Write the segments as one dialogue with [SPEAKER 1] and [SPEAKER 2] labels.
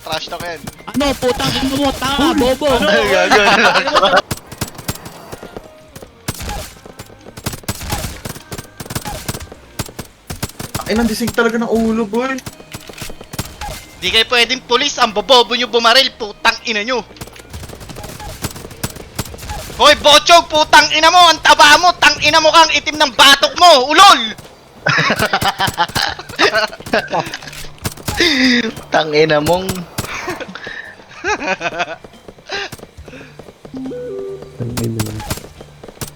[SPEAKER 1] Tatrash talk yan.
[SPEAKER 2] Ano, putang ina mo, tanga, bobo!
[SPEAKER 1] Ay, gago.
[SPEAKER 3] Ay, nandisig talaga ng ulo, boy.
[SPEAKER 1] Di kayo pwedeng pulis, ang bobobo nyo bumaril, putang ina nyo. Hoy, Bochog, putang ina mo, ang taba mo, tang ina mo kang itim ng batok mo, ulol!
[SPEAKER 4] Tangina mong.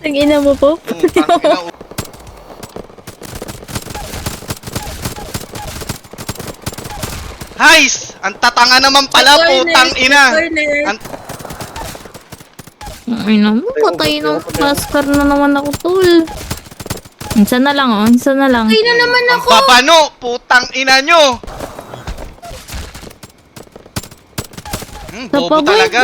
[SPEAKER 5] Ang ina mo po.
[SPEAKER 1] Putang ina, Heis! Ang tatanga naman pala, putang ina! Ang
[SPEAKER 5] Ay na mo, patay na. Maskar na naman ako, tol. Isa na lang, oh. Isa na lang. Patay na naman
[SPEAKER 1] ang babano, putang ina nyo! Bobo
[SPEAKER 5] Tapaboy.
[SPEAKER 1] talaga.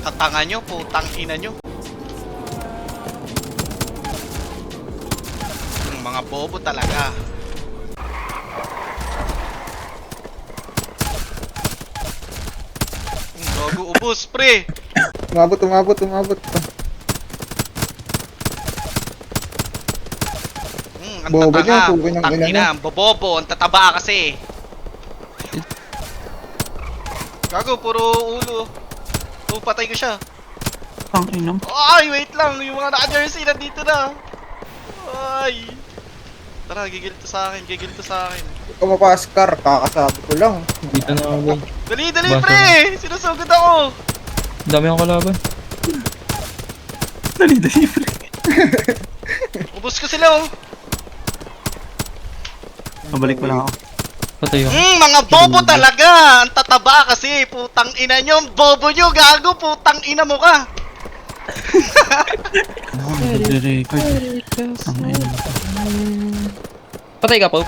[SPEAKER 1] Tatanga nyo, putang ina nyo. Mga bobo talaga. Gago, ubos, pre.
[SPEAKER 3] Umabot.
[SPEAKER 1] Ang
[SPEAKER 3] Bobo
[SPEAKER 1] tatanga,
[SPEAKER 3] niya, pugo ng
[SPEAKER 1] putang
[SPEAKER 3] ina
[SPEAKER 1] ina,
[SPEAKER 3] niya.
[SPEAKER 1] ang bobobo, ang tataba kasi. Gago, puro ulo. Oh, patay ko siya.
[SPEAKER 2] Ang ina mo.
[SPEAKER 1] Ay, wait lang, yung mga naka-jersey nandito na. Ay. Tara, gigilto sa akin.
[SPEAKER 3] Ikaw mapaskar, kakasabi ko lang.
[SPEAKER 6] Dito na ako, boy.
[SPEAKER 1] Dali,
[SPEAKER 6] Basta
[SPEAKER 1] pre! Sinusugod ako!
[SPEAKER 6] Ang dami akong kalaban.
[SPEAKER 2] Dali, pre.
[SPEAKER 1] Ubus ko sila, oh.
[SPEAKER 2] Mabalik pa lang ako.
[SPEAKER 6] Patay ako.
[SPEAKER 1] Mga bobo talaga! Ang tataba kasi, putang ina nyo. Ang bobo nyo, gago, putang ina mo ka.
[SPEAKER 2] Ano, nagre-record. Ang ina mo.
[SPEAKER 6] Patay ka, Pope.